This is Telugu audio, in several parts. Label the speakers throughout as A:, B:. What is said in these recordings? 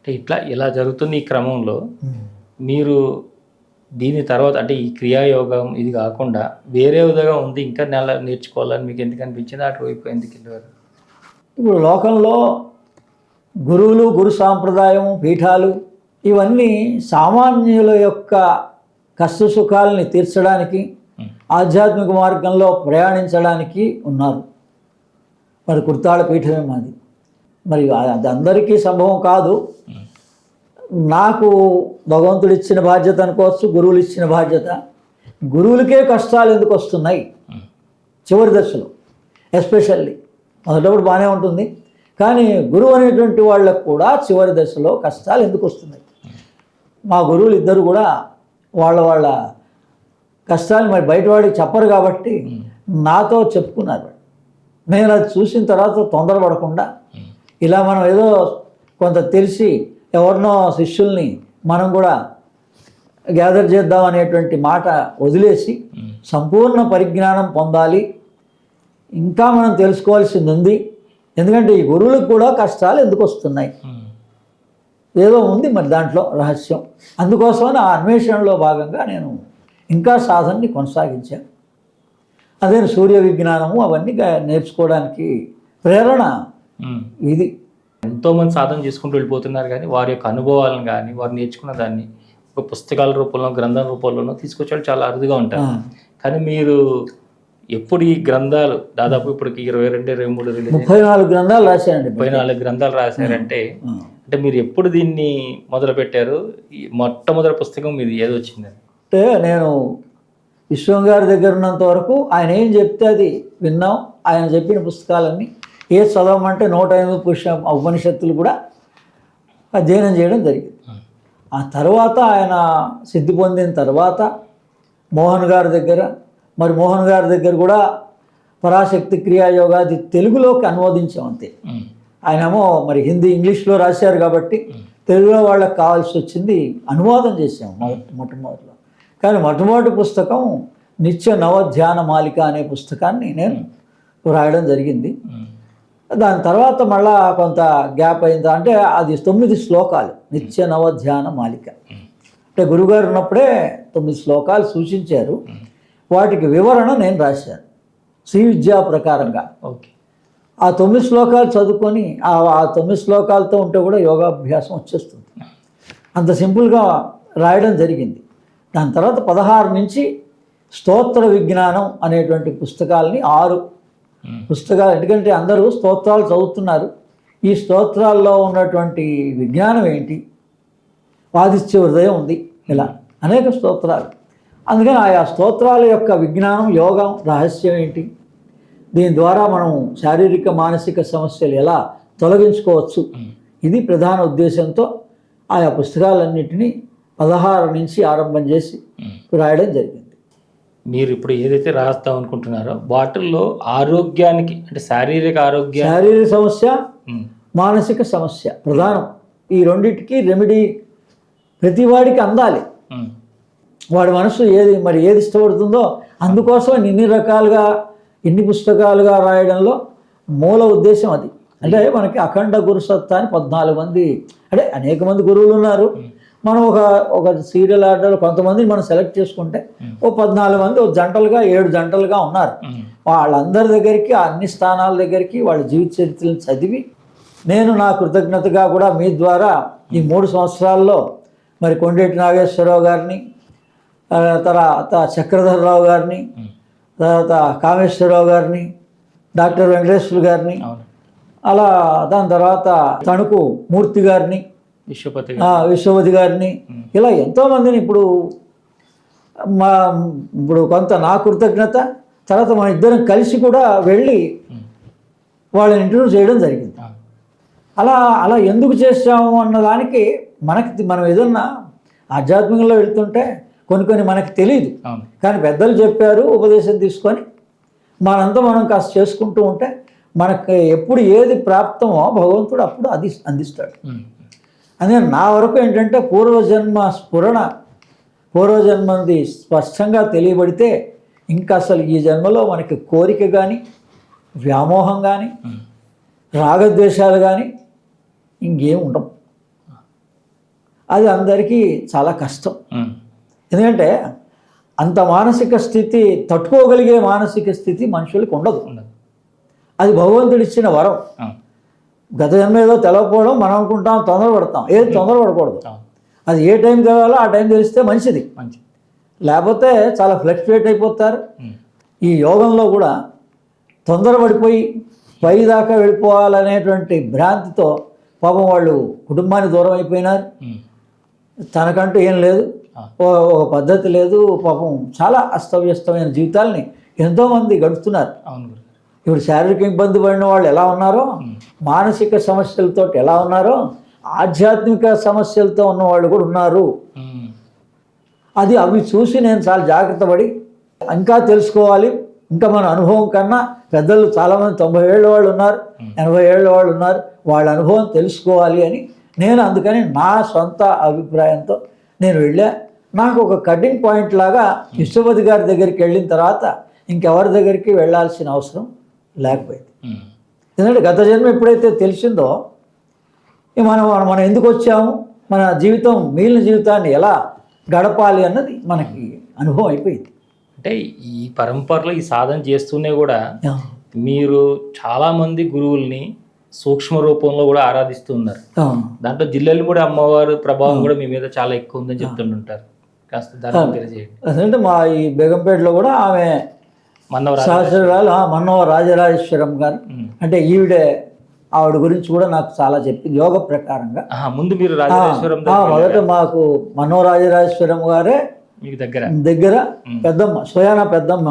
A: అంటే ఇలా జరుగుతున్న ఈ క్రమంలో
B: ఉమ్.
A: మీరు దీని తర్వాత అంటే ఈ క్రియాయోగం ఇది కాకుండా వేరే విధంగా ఉంది ఇంకా నేర్చుకోవాలని మీకు ఎందుకు అనిపించింది? అటువైపు ఎందుకు వెళ్ళారు?
B: ఇప్పుడు లోకంలో గురువులు, గురు సాంప్రదాయం, పీఠాలు ఇవన్నీ సామాన్యుల యొక్క కష్ట సుఖాలని తీర్చడానికి, ఆధ్యాత్మిక మార్గంలో ప్రయాణించడానికి ఉన్నారు. మరి కుర్తాళ పీఠమే మాది. మరి అది అందరికీ సంభవం కాదు. నాకు భగవంతుడు ఇచ్చిన బాధ్యత అనుకోవచ్చు, గురువులు ఇచ్చిన బాధ్యత. గురువులకే కష్టాలు ఎందుకు వస్తున్నాయి చివరి దశలో? ఎస్పెషల్లీ మొదటప్పుడు బాగానే ఉంటుంది, కానీ గురువు అనేటువంటి వాళ్ళకు కూడా చివరి దశలో కష్టాలు ఎందుకు వస్తున్నాయి? మా గురువులు ఇద్దరు కూడా వాళ్ళ కష్టాలు మరి బయటవాడికి చెప్పరు కాబట్టి నాతో చెప్పుకున్నారు. నేను అది చూసిన తర్వాత తొందరపడకుండా ఇలా మనం ఏదో కొంత తెలిసి ఎవరినో శిష్యుల్ని మనం కూడా గ్యాదర్ చేద్దాం అనేటువంటి మాట వదిలేసి సంపూర్ణ పరిజ్ఞానం పొందాలి, ఇంకా మనం తెలుసుకోవాల్సింది ఉంది. ఎందుకంటే ఈ గురువులకు కూడా కష్టాలు ఎందుకు వస్తున్నాయి, ఏదో ఉంది మరి దాంట్లో రహస్యం. అందుకోసమని ఆ అన్వేషణలో భాగంగా నేను ఇంకా సాధనని కొనసాగించాను. అదే సూర్య విజ్ఞానము అవన్నీ నేర్చుకోవడానికి ప్రేరణ ఇది.
A: ఎంతోమంది సాధన చేసుకుంటూ వెళ్ళిపోతున్నారు, కానీ వారి యొక్క అనుభవాలను కానీ వారు నేర్చుకున్న దాన్ని ఒక పుస్తకాల రూపంలో, గ్రంథం రూపంలోనూ తీసుకొచ్చేవాళ్ళు చాలా అరుదుగా ఉంటారు. కానీ మీరు ఎప్పుడు ఈ గ్రంథాలు దాదాపు ఇప్పటికి 22, 23
B: 34 గ్రంథాలు రాశానండి.
A: 34 గ్రంథాలు రాశారంటే అంటే మీరు ఎప్పుడు దీన్ని మొదలు పెట్టారు? మొట్టమొదటి పుస్తకం మీది ఏది వచ్చిందని?
B: అంటే నేను విశ్వం గారి దగ్గర ఉన్నంత వరకు ఆయన ఏం చెప్తే అది విన్నాం. ఆయన చెప్పిన పుస్తకాలన్నీ ఏ చదవమంటే 108 ఉపనిషత్తులు కూడా అధ్యయనం చేయడం జరిగింది. ఆ తర్వాత ఆయన సిద్ధి పొందిన తర్వాత మోహన్ గారి దగ్గర కూడా పరాశక్తి క్రియాయోగాది తెలుగులోకి అనువదించాం అంతే. ఆయనేమో మరి హిందీ, ఇంగ్లీష్లో రాశారు కాబట్టి తెలుగులో వాళ్ళకి కావాల్సి వచ్చింది అనువాదం చేసాం మొట్టమొదటిలో. కానీ మొట్టమొదటి పుస్తకం నిత్య నవధ్యాన మాలిక అనే పుస్తకాన్ని నేను రాయడం జరిగింది. దాని తర్వాత మళ్ళా కొంత గ్యాప్ అయిందా అంటే అది 9 శ్లోకాలు నిత్య నవధ్యాన మాలిక. అంటే గురుగారు ఉన్నప్పుడే 9 శ్లోకాలు సూచించారు, వాటికి వివరణ నేను రాశాను శ్రీ విద్యా ప్రకారంగా.
A: ఓకే.
B: ఆ 9 శ్లోకాలు చదువుకొని ఆ 9 శ్లోకాలతో ఉంటే కూడా యోగాభ్యాసం వచ్చేస్తుంది. అంత సింపుల్గా రాయడం జరిగింది. దాని తర్వాత 16 నుంచి స్తోత్ర విజ్ఞానం అనేటువంటి పుస్తకాలని 6 పుస్తకాలు. ఎందుకంటే అందరూ స్తోత్రాలు చదువుతున్నారు, ఈ స్తోత్రాల్లో ఉన్నటువంటి విజ్ఞానం ఏంటి, వాదిత్య హృదయం ఉంది, ఇలా అనేక స్తోత్రాలు. అందుకని ఆయా స్తోత్రాల యొక్క విజ్ఞానం, యోగం, రహస్యం ఏంటి, దీని ద్వారా మనం శారీరక మానసిక సమస్యలు ఎలా తొలగించుకోవచ్చు, ఇది ప్రధాన ఉద్దేశంతో ఆయా పుస్తకాలన్నింటినీ 16 నుంచి ఆరంభం చేసి రాయడం జరిగింది.
A: మీరు ఇప్పుడు ఏదైతే రాస్తాం అనుకుంటున్నారో వాటిల్లో ఆరోగ్యానికి అంటే శారీరక
B: సమస్య, మానసిక సమస్య ప్రధానం. ఈ రెండింటికి రెమెడీ ప్రతివాడికి అందాలి. వాడి మనసు ఏది ఇష్టపడుతుందో అందుకోసం ఇన్ని పుస్తకాలుగా రాయడంలో మూల ఉద్దేశం అది. అంటే మనకి అఖండ గురుసత్తా అని 14 మంది, అంటే అనేక మంది గురువులు ఉన్నారు. మనం ఒక సీరియల్ ఆర్డర్ కొంతమందిని మనం సెలెక్ట్ చేసుకుంటే 14 మంది జంటలుగా 7 జంటలుగా ఉన్నారు. వాళ్ళందరి దగ్గరికి, అన్ని స్థానాల దగ్గరికి వాళ్ళ జీవిత చరిత్రలను చదివి నేను నా కృతజ్ఞతగా కూడా మీ ద్వారా ఈ 3 సంవత్సరాల్లో మరి కొండేటి నాగేశ్వరరావు గారిని, తర్వాత చక్రధరరావు గారిని, తర్వాత కామేశ్వరరావు గారిని, డాక్టర్ వెంకటేశ్వర గారిని, అలా దాని తర్వాత తణుకు మూర్తి గారిని, విశ్వపతి గారిని, ఇలా ఎంతోమందిని ఇప్పుడు కొంత నా కృతజ్ఞత, తర్వాత మన ఇద్దరం కలిసి కూడా వెళ్ళి వాళ్ళని ఇంటర్వ్యూ చేయడం జరిగింది. అలా ఎందుకు చేసాము అన్నదానికి మనం ఏదన్నా ఆధ్యాత్మికంలో వెళ్తుంటే కొన్ని మనకి తెలియదు, కానీ పెద్దలు చెప్పారు, ఉపదేశం తీసుకొని మనంతా మనం కాస్త చేసుకుంటూ ఉంటే మనకి ఎప్పుడు ఏది ప్రాప్తమో భగవంతుడు అప్పుడు అది అందిస్తాడు. అందుకని నా వరకు ఏంటంటే పూర్వజన్మది స్పష్టంగా తెలియబడితే ఇంకా అసలు ఈ జన్మలో మనకి కోరిక కానీ, వ్యామోహం కానీ, రాగద్వేషాలు కానీ ఇంకేం ఉండవు. అది అందరికీ చాలా కష్టం. ఎందుకంటే అంత మానసిక స్థితి, తట్టుకోగలిగే మానసిక స్థితి మనుషులకు ఉండదు. అది భగవంతుడు ఇచ్చిన వరం. గత జన్మ ఏదో తెలవకపోవడం మనం అనుకుంటాం, తొందరపడతాం. ఏది తొందరపడకూడదు. అది ఏ టైం కావాలో ఆ టైం తెలిస్తే మంచిది. లేకపోతే చాలా ఫ్లక్చువేట్ అయిపోతారు. ఈ యోగంలో కూడా తొందరపడిపోయి పై దాకా వెళ్ళిపోవాలనేటువంటి భ్రాంతితో పాపం వాళ్ళు కుటుంబానికి దూరం అయిపోయినారు. తనకంటూ ఏం లేదు, ఒక పద్ధతి లేదు. పాపం చాలా అస్తవ్యస్తమైన జీవితాలని ఎంతోమంది గడుపుతున్నారు. ఇప్పుడు శారీరక ఇబ్బంది పడిన వాళ్ళు ఎలా ఉన్నారో, మానసిక సమస్యలతో ఎలా ఉన్నారో, ఆధ్యాత్మిక సమస్యలతో ఉన్న వాళ్ళు కూడా ఉన్నారు. అవి చూసి నేను చాలా జాగ్రత్త పడి ఇంకా తెలుసుకోవాలి. ఇంకా మన అనుభవం కన్నా పెద్దలు చాలామంది 90 ఏళ్ళ వాళ్ళు ఉన్నారు, 80 ఏళ్ళ వాళ్ళు ఉన్నారు. వాళ్ళ అనుభవం తెలుసుకోవాలి అని నేను అందుకని నా సొంత అభిప్రాయంతో నేను వెళ్ళా. నాకు ఒక కటింగ్ పాయింట్ లాగా విశ్వపతి గారి దగ్గరికి వెళ్ళిన తర్వాత ఇంకెవరి దగ్గరికి వెళ్ళాల్సిన అవసరం లేకపోయింది. ఎందుకంటే గత జన్మ ఎప్పుడైతే తెలిసిందో మనం ఎందుకు వచ్చాము, మన జీవితం మిగిలిన జీవితాన్ని ఎలా గడపాలి అన్నది మనకి అనుభవం అయిపోయింది.
A: అంటే ఈ పరంపరలో ఈ సాధన చేస్తూనే కూడా మీరు చాలామంది గురువుల్ని సూక్ష్మ రూపంలో కూడా ఆరాధిస్తున్నారు. దాంట్లో జిల్లెలు కూడా అమ్మవారు ప్రభావం కూడా మీ మీద చాలా ఎక్కువ ఉందని చెప్తుంటారు. కాస్త దాన్ని తెలియజేయండి.
B: అంటే మా ఈ బేగంపేటలో కూడా ఆమె సహస్రాలు మన్నవ రాజరాజేశ్వరం గారు, అంటే ఆవిడ గురించి కూడా నాకు చాలా చెప్పింది యోగ ప్రకారంగా.
A: ముందు మీరు రాజరాజేశ్వరం
B: మొదట మాకు మన్నవ రాజరాజేశ్వరం గారే దగ్గర పెద్దమ్మ, స్వయానా పెద్దమ్మ.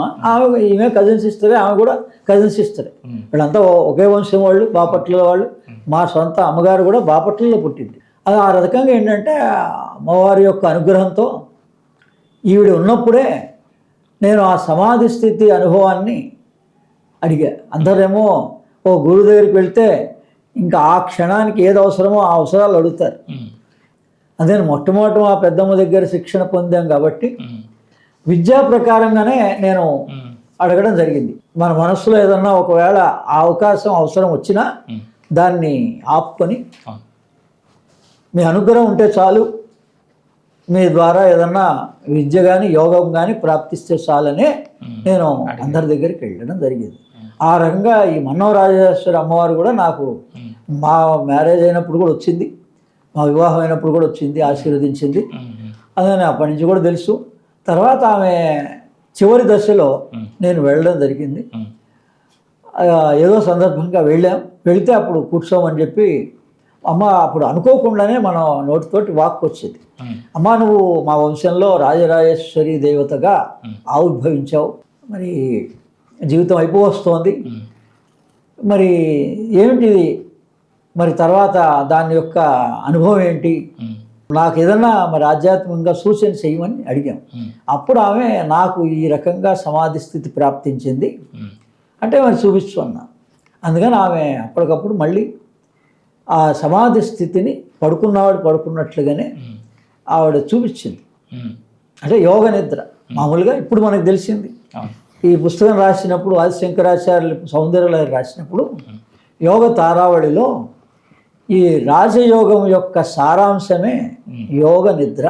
B: ఈమె కజిన్ సిస్టరే, ఆమె కూడా కజిన్ సిస్టరే. వీళ్ళంతా ఒకే వంశం వాళ్ళు, బాపట్ల వాళ్ళు. మా సొంత అమ్మగారు కూడా బాపట్లలో పుట్టింది. అది ఆ రకంగా ఏంటంటే అమ్మవారి యొక్క అనుగ్రహంతో ఈవిడ ఉన్నప్పుడే నేను ఆ సమాధి స్థితి అనుభవాన్ని అడిగా. అందరేమో ఓ గురువు దగ్గరికి వెళ్తే ఇంకా ఆ క్షణానికి ఏది అవసరమో ఆ అవసరాలు అడుగుతారు. అదే మొట్టమొదటి మా పెద్దమ్మ దగ్గర శిక్షణ పొందాం కాబట్టి విద్యా ప్రకారంగానే నేను అడగడం జరిగింది. మన మనసులో ఏదన్నా ఒకవేళ ఆ అవకాశం అవసరం వచ్చినా దాన్ని ఆపుకొని మీ అనుగ్రహం ఉంటే చాలు, మీ ద్వారా ఏదన్నా విద్య కానీ యోగం కానీ ప్రాప్తిస్తే చాలనే నేను అందరి దగ్గరికి వెళ్ళడం జరిగింది. ఆ రకంగా ఈ మన్నవ రాజేశ్వర అమ్మవారు కూడా నాకు మా మ్యారేజ్ అయినప్పుడు కూడా వచ్చింది, మా వివాహం అయినప్పుడు కూడా వచ్చింది, ఆశీర్వదించింది. అదే అప్పటి నుంచి కూడా తెలుసు. తర్వాత ఆమె చివరి దశలో నేను వెళ్ళడం జరిగింది. ఏదో సందర్భంగా వెళితే అప్పుడు కూర్చోమని చెప్పి అమ్మ అప్పుడు అనుకోకుండానే మన నోటితోటి వాక్కు వచ్చేది. అమ్మ నువ్వు మా వంశంలో రాజరాజేశ్వరి దేవతగా ఆవిర్భవించావు, మరి జీవితం అయిపోవస్తోంది, మరి ఏమిటిది, మరి తర్వాత దాని యొక్క అనుభవం ఏంటి, నాకు ఏదన్నా మరి ఆధ్యాత్మికంగా సూచన చేయమని అడిగాం. అప్పుడు ఆమె నాకు ఈ రకంగా సమాధి స్థితి ప్రాప్తించింది అంటే మరి చూపించు అన్నా. అందుకని ఆమె అప్పటికప్పుడు మళ్ళీ ఆ సమాధి స్థితిని పడుకున్నవాడు పడుకున్నట్లుగానే ఆవిడ చూపించింది. అంటే యోగ నిద్ర మామూలుగా ఇప్పుడు మనకు తెలిసింది. ఈ పుస్తకం రాసినప్పుడు ఆదిశంకరాచార్యులు సౌందర్యలహరి రాసినప్పుడు యోగ తారావళిలో ఈ రాజయోగం యొక్క సారాంశమే యోగ నిద్ర.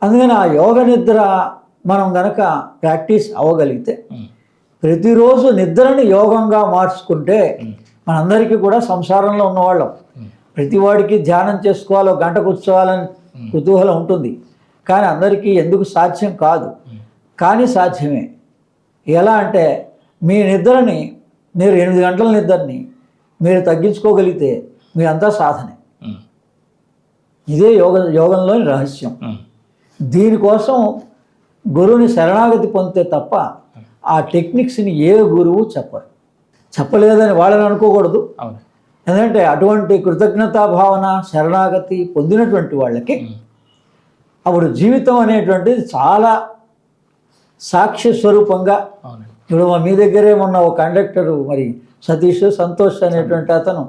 B: అందుకని ఆ యోగ నిద్ర మనం గనక ప్రాక్టీస్ అవ్వగలిగితే, ప్రతిరోజు నిద్రని యోగంగా మార్చుకుంటే మనందరికీ కూడా సంసారంలో ఉన్నవాళ్ళం ప్రతివాడికి ధ్యానం చేసుకోవాలో గంట కూర్చోవాలని కుతూహలం ఉంటుంది. కానీ అందరికీ ఎందుకు సాధ్యం కాదు, కానీ సాధ్యమే. ఎలా అంటే మీ నిద్రని మీరు 8 గంటల నిద్రని మీరు తగ్గించుకోగలిగితే మీరంతా సాధనే. ఇదే యోగంలోని రహస్యం. దీనికోసం గురువుని శరణాగతి పొందితే తప్ప ఆ టెక్నిక్స్ని ఏ గురువు చెప్పలేదని వాళ్ళని అనుకోకూడదు. ఎందుకంటే అటువంటి కృతజ్ఞతా భావన శరణాగతి పొందినటువంటి వాళ్ళకి అప్పుడు జీవితం అనేటువంటిది చాలా సాక్షి స్వరూపంగా. ఇప్పుడు మీ దగ్గరే మొన్న ఒక కండక్టరు మరి సతీష్ సంతోష్ అనేటువంటి అతను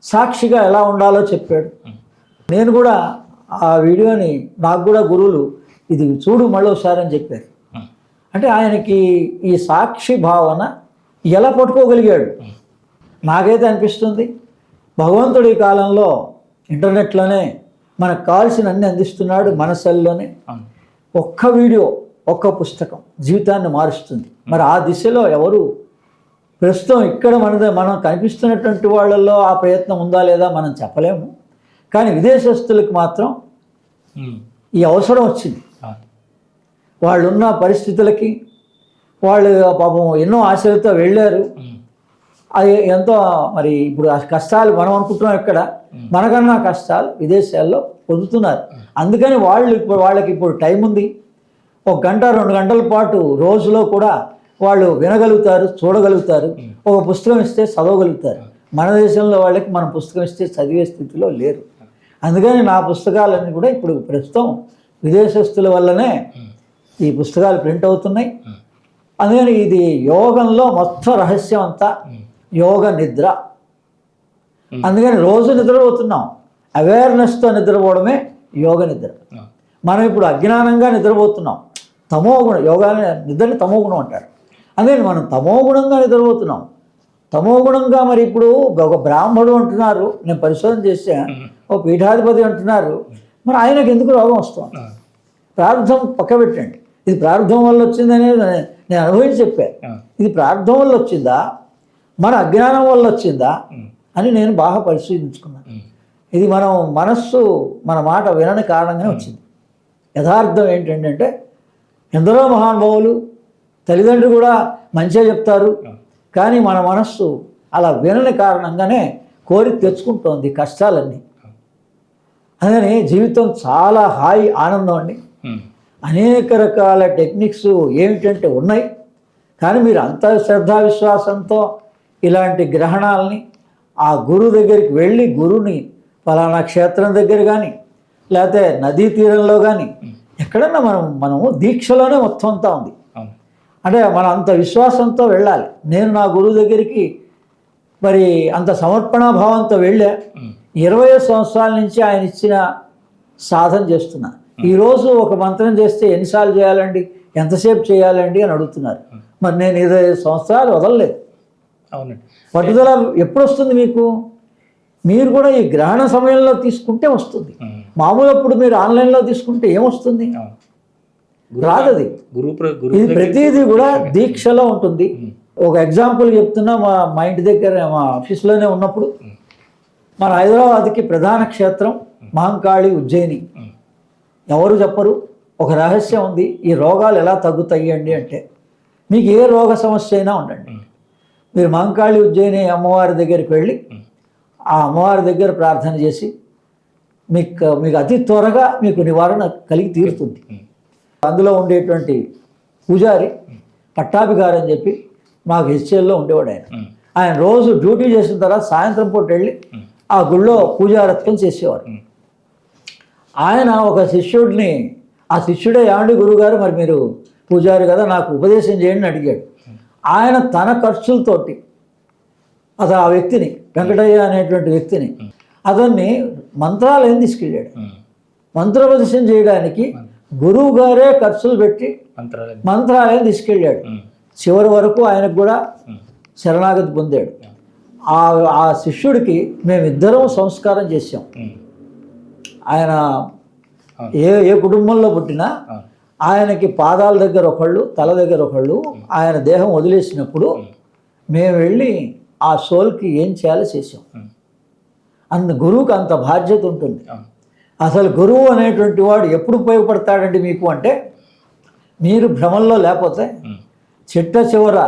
B: సాక్షిగా ఎలా ఉండాలో చెప్పాడు. నేను కూడా ఆ వీడియోని నాకు కూడా గురువులు ఇది చూడు మళ్ళీసారి అని చెప్పారు. అంటే ఆయనకి ఈ సాక్షి భావన ఎలా పట్టుకోగలిగాడు. నాకైతే అనిపిస్తుంది భగవంతుడి కాలంలో ఇంటర్నెట్లోనే మనకు కావాల్సిన అన్ని అందిస్తున్నాడు మన సెల్లోనే.
A: అవును.
B: ఒక్క వీడియో, ఒక్క పుస్తకం జీవితాన్ని మారుస్తుంది. మరి ఆ దిశలో ఎవరు ప్రస్తుతం ఇక్కడ మనం కనిపిస్తున్నటువంటి వాళ్ళల్లో ఆ ప్రయత్నం ఉందా లేదా మనం చెప్పలేము. కానీ విదేశస్తులకు మాత్రం ఈ అవసరం వచ్చింది. వాళ్ళున్న పరిస్థితులకి వాళ్ళు పాపం ఎన్నో ఆశలతో వెళ్ళారు. అది ఎంతో మరి ఇప్పుడు ఆ కష్టాలు మనం అనుకుంటున్నాం ఇక్కడ, మనకన్నా కష్టాలు విదేశాల్లో పొందుతున్నారు. అందుకని వాళ్ళకి ఇప్పుడు టైం ఉంది. 1 గంట 2 గంటల పాటు రోజులో కూడా వాళ్ళు వినగలుగుతారు, చూడగలుగుతారు. ఒక పుస్తకం ఇస్తే చదవగలుగుతారు. మన దేశంలో వాళ్ళకి మనం పుస్తకం ఇస్తే చదివే స్థితిలో లేరు. అందుకని నా పుస్తకాలన్నీ కూడా ఇప్పుడు ప్రస్తుతం విదేశస్తుల వల్లనే ఈ పుస్తకాలు ప్రింట్ అవుతున్నాయి. అందుకని ఇది యోగంలో మొత్తం రహస్యం అంతా యోగ నిద్ర. అందుకని రోజు నిద్రపోతున్నాం. అవేర్నెస్తో నిద్రపోవడమే యోగ నిద్ర. మనం ఇప్పుడు అజ్ఞానంగా నిద్రపోతున్నాం. తమోగుణం, యోగాన్ని నిద్రని తమోగుణం అంటారు. అందుకని మనం తమోగుణంగా నిద్రపోతున్నాం. తమోగుణంగా మరి ఇప్పుడు ఒక బ్రాహ్మడు అంటున్నారు, నేను పరిశోధన చేసా, ఓ పీఠాధిపతి అంటున్నారు, మరి ఆయనకు ఎందుకు రోగం వస్తుంది? ప్రారంధం పక్క పెట్టండి. ఇది ప్రారంధం వల్ల వచ్చిందనేది నేను అనుభవించి చెప్పాను. ఇది ప్రారంధం వల్ల వచ్చిందా, మన అజ్ఞానం వల్ల వచ్చిందా అని నేను బాగా పరిశీలించుకున్నాను. ఇది మనం మనస్సు మన మాట వినని కారణంగానే వచ్చింది. యథార్థం ఏంటంటే ఎందరో మహానుభావులు తల్లిదండ్రులు కూడా మంచిగా చెప్తారు, కానీ మన మనస్సు అలా వినని కారణంగానే కోరి తెచ్చుకుంటోంది కష్టాలన్నీ. అందుకని జీవితం చాలా హాయి, ఆనందం అండి. అనేక రకాల టెక్నిక్స్ ఏమిటంటే ఉన్నాయి. కానీ మీరు అంత శ్రద్ధా విశ్వాసంతో ఇలాంటి గ్రహణాలని ఆ గురువు దగ్గరికి వెళ్ళి, గురువుని ఫలానా క్షేత్రం దగ్గర కానీ లేకపోతే నదీ తీరంలో కానీ ఎక్కడన్నా మనము దీక్షలోనే మొత్తం అంతా ఉంది. అంటే మనం అంత విశ్వాసంతో వెళ్ళాలి. నేను నా గురువు దగ్గరికి మరి అంత సమర్పణాభావంతో వెళ్ళా. 20 సంవత్సరాల నుంచి ఆయన ఇచ్చిన సాధన చేస్తున్నా. ఈరోజు ఒక మంత్రం చేస్తే ఎన్నిసార్లు చేయాలండి, ఎంతసేపు చేయాలండి అని అడుగుతున్నారు. మరి నేను 25 సంవత్సరాలు వదలలేదు.
A: అవునండి.
B: పట్టుదల ఎప్పుడు వస్తుంది మీకు? మీరు కూడా ఈ గ్రహణ సమయంలో తీసుకుంటే వస్తుంది. మామూలు అప్పుడు మీరు ఆన్లైన్లో తీసుకుంటే ఏమొస్తుంది? రాదది. ఇది ప్రతిదీ కూడా దీక్షలో ఉంటుంది. ఒక ఎగ్జాంపుల్ చెప్తున్నా, మా ఇంటి దగ్గర మా ఆఫీస్లోనే ఉన్నప్పుడు మన హైదరాబాద్కి ప్రధాన క్షేత్రం మహంకాళి, ఉజ్జయిని. ఎవరు చెప్పరు. ఒక రహస్యం ఉంది. ఈ రోగాలు ఎలా తగ్గుతాయి అండి అంటే, మీకు ఏ రోగ సమస్య అయినా ఉండండి, మీరు మహంకాళి, ఉజ్జయిని అమ్మవారి దగ్గరికి వెళ్ళి ఆ అమ్మవారి దగ్గర ప్రార్థన చేసి మీకు అతి త్వరగా మీకు నివారణ కలిగి తీరుతుంది. అందులో ఉండేటువంటి పూజారి పట్టాభి గారు అని చెప్పి మాకు హెచ్ఎల్లో ఉండేవాడు. ఆయన రోజు డ్యూటీ చేసిన తర్వాత సాయంత్రం పూట వెళ్ళి ఆ గుళ్ళో పూజారత్వం చేసేవారు. ఆయన ఒక శిష్యుడిని, ఆ శిష్యుడే ఏమండి గురువుగారు, మరి మీరు పూజారి కదా, నాకు ఉపదేశం చేయండి అడిగాడు. ఆయన తన ఖర్చులతోటి అతను ఆ వ్యక్తిని, వెంకటయ్య అనేటువంటి వ్యక్తిని, అతన్ని మంత్రాలయం తీసుకెళ్ళాడు. మంత్రోపదేశం చేయడానికి గురువు గారే ఖర్చులు పెట్టి మంత్రాలయం తీసుకెళ్ళాడు. చివరి వరకు ఆయనకు కూడా శరణాగతి పొందాడు. ఆ శిష్యుడికి మేమిద్దరం సంస్కారం చేసాం. ఆయన ఏ కుటుంబంలో పుట్టినా ఆయనకి పాదాల దగ్గర ఒకళ్ళు, తల దగ్గర ఒకళ్ళు. ఆయన దేహం వదిలేసినప్పుడు మేము వెళ్ళి ఆ సోల్కి ఏం చేయాలో చేసాం. గురువుకి అంత బాధ్యత ఉంటుంది. అసలు గురువు అనేటువంటి వాడు ఎప్పుడు ఉపయోగపడతాడండి మీకు అంటే, మీరు భ్రమంలో లేకపోతే చిట్ట చివర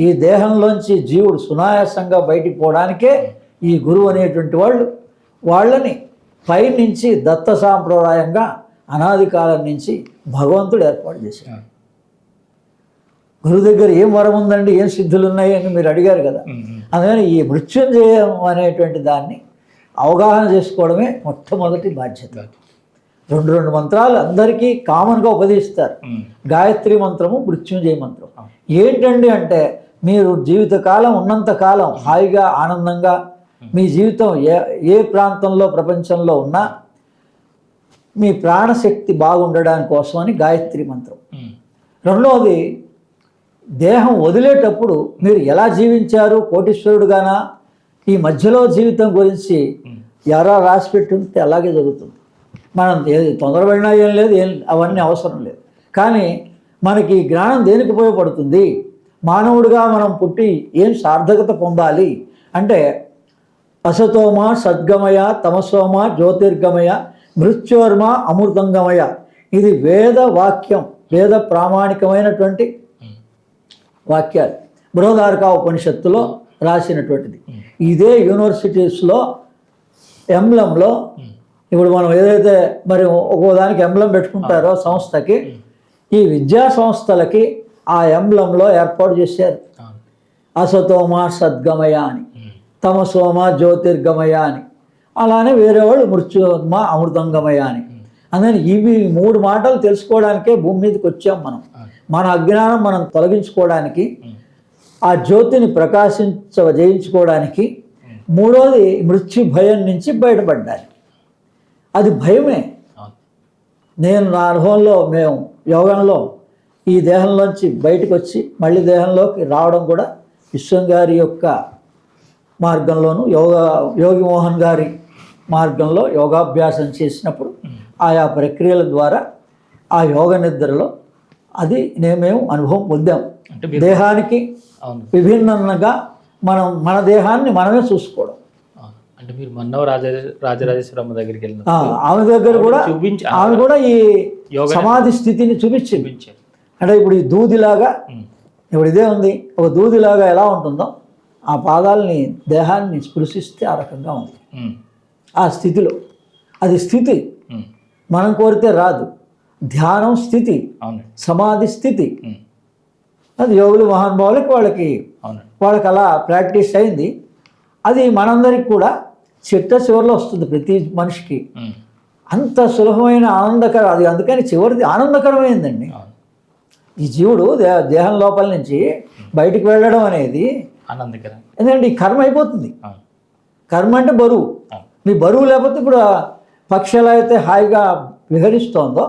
B: ఈ దేహంలోంచి జీవుడు సునాయాసంగా బయటికి పోవడానికే ఈ గురువు అనేటువంటి వాళ్ళని పైనుంచి దత్త సాంప్రదాయంగా అనాది కాలం నుంచి భగవంతుడు ఏర్పాటు చేశాడు. గురువు దగ్గర ఏం వరం ఉందండి, ఏం సిద్ధులు ఉన్నాయి అని మీరు అడిగారు కదా. అందుకని ఈ మృత్యుంజయం అనేటువంటి దాన్ని అవగాహన చేసుకోవడమే మొట్టమొదటి బాధ్యత. 2 మంత్రాలు అందరికీ కామన్గా ఉపదేశిస్తారు. గాయత్రి మంత్రము, మృత్యుంజయ మంత్రం. ఏంటండి అంటే, మీరు జీవితకాలం ఉన్నంతకాలం హాయిగా ఆనందంగా మీ జీవితం ఏ ప్రాంతంలో ప్రపంచంలో ఉన్నా మీ ప్రాణశక్తి బాగుండడానికి కోసమని గాయత్రి మంత్రం. రెండవది, దేహం వదిలేటప్పుడు మీరు ఎలా జీవించారు, కోటీశ్వరుడుగానా, ఈ మధ్యలో జీవితం గురించి ఎవరో రాసి పెట్టి ఉంటే అలాగే జరుగుతుంది. మనం ఏది తొందరపడినా ఏం లేదు, అవన్నీ అవసరం లేదు. కానీ మనకి ఈ జ్ఞానం దేనికి ఉపయోగపడుతుంది? మానవుడిగా మనం పుట్టి ఏం సార్థకత పొందాలి అంటే అసతోమ సద్గమయ, తమసోమ జ్యోతిర్గమయ, మృత్యోర్మ అమృతంగమయ. ఇది వేద వాక్యం, వేద ప్రామాణికమైనటువంటి వాక్యాలు. బృహదారక ఉపనిషత్తులో రాసినటువంటిది. ఇదే యూనివర్సిటీస్లో ఎంబ్లంలో ఇప్పుడు మనం ఏదైతే మరి ఒక్కో దానికి ఎంబ్లం పెట్టుకుంటారో సంస్థకి, ఈ విద్యా సంస్థలకి ఆ ఎంబ్లంలో ఏర్పాటు చేశారు. అసతోమ సద్గమయ అని, తమసోమ జ్యోతిర్గమయ అని, అలానే వేరే వాళ్ళు మృత్యోర్మ అమృతంగమయ అని. అందుకని ఇవి 3 మాటలు తెలుసుకోవడానికే భూమి మీదకి వచ్చాం మనం. మన అజ్ఞానం మనం తొలగించుకోవడానికి, ఆ జ్యోతిని జయించుకోవడానికి. మూడోది మృత్యు భయం నుంచి బయటపడ్డాలి. అది భయమే. నేను నా అనుభవంలో మేము యోగంలో ఈ దేహంలోంచి బయటకు వచ్చి మళ్ళీ దేహంలోకి రావడం కూడా విశ్వం గారి యొక్క మార్గంలోను, యోగి మోహన్ గారి మార్గంలో యోగాభ్యాసం చేసినప్పుడు ఆయా ప్రక్రియల ద్వారా ఆ యోగ నిద్రలో అది మేము అనుభవం పొందాం. దేహానికి విభిన్నంగా మనం మన దేహాన్ని మనమే చూసుకోవడం.
A: అంటే మీరు మన్నవ రాజరాజేశ్వరమ్మ దగ్గరికి వెళ్ళిన
B: ఆమె దగ్గర కూడా ఆమె కూడా ఈ సమాధి స్థితిని చూపించారు. అంటే ఇప్పుడు ఈ దూదిలాగా, ఇప్పుడు ఇదే ఉంది, ఒక దూదిలాగా ఎలా ఉంటుందో ఆ పాదాలని దేహాన్ని స్పృశిస్తే ఆ రకంగా ఉంది ఆ స్థితిలో. అది స్థితి మనం కోరితే రాదు. ధ్యానం స్థితి, సమాధి స్థితి. అది యోగులు మహానుభావులకి వాళ్ళకి అలా ప్రాక్టీస్ అయింది. అది మనందరికి కూడా చివరిలో వస్తుంది ప్రతి మనిషికి. అంత సులభమైన ఆనందకరం అది. అందుకని చివరిది ఆనందకరమైందండి. ఈ జీవుడు దేహం లోపల నుంచి బయటికి వెళ్ళడం అనేది
A: ఆనందకరం.
B: ఎందుకంటే ఈ కర్మ అయిపోతుంది. కర్మ అంటే బరువు. మీ బరువు లేకపోతే ఇప్పుడు పక్షి ఎలా అయితే హాయిగా విహరిస్తోందో,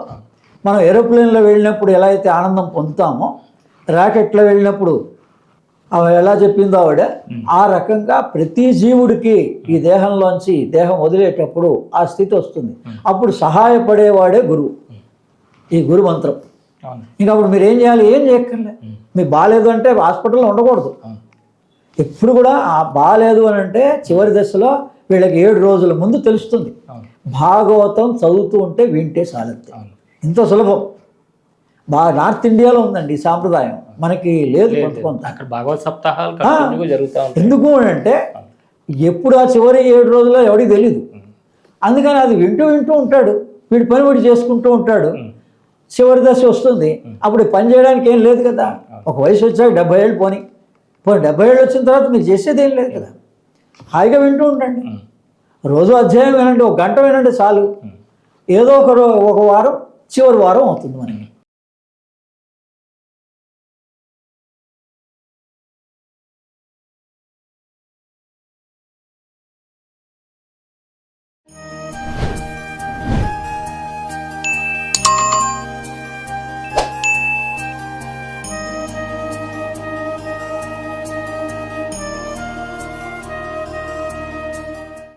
B: మనం ఏరోప్లేన్లో వెళ్ళినప్పుడు ఎలా అయితే ఆనందం పొందుతామో, రాకెట్లో వెళ్ళినప్పుడు ఎలా చెప్పిందో ఆవిడ, ఆ రకంగా ప్రతి జీవుడికి ఈ దేహంలోంచి దేహం వదిలేటప్పుడు ఆ స్థితి వస్తుంది. అప్పుడు సహాయపడేవాడే గురువు. ఈ గురు మంత్రం. ఇంకా అప్పుడు మీరు ఏం చేయాలి? ఏం చేయక్కర్లే. మీకు బాగాలేదు అంటే హాస్పిటల్లో ఉండకూడదు. ఎప్పుడు కూడా ఆ బాగాలేదు అని అంటే చివరి దశలో వీళ్ళకి 7 రోజుల ముందు తెలుస్తుంది. భాగవతం చదువుతూ ఉంటే వింటే చాలంతే. ఇంత సులభం. నార్త్ ఇండియాలో ఉందండి ఈ సాంప్రదాయం, మనకి లేదు.
A: అక్కడ భాగవత సప్తాహాలు జరుగుతూ ఉంటాయి.
B: ఎందుకు అంటే ఎప్పుడు ఆ చివరి 7 రోజుల్లో ఎవరికి తెలియదు. అందుకని అది వింటూ ఉంటాడు, వీడి పని వీడు చేసుకుంటూ ఉంటాడు. చివరి దశ వస్తుంది, అప్పుడు పని చేయడానికి ఏం లేదు కదా. ఒక వయసు వచ్చాక 70 ఏళ్ళు పోనీ 70 ఏళ్ళు వచ్చిన తర్వాత మీకు చేసేది ఏం లేదు కదా. హాయిగా వింటూ ఉండండి. రోజు అధ్యాయం వినండి, 1 గంట వినండి చాలు. ఏదో ఒక వారం చివరి వారం అవుతుంది మనకి.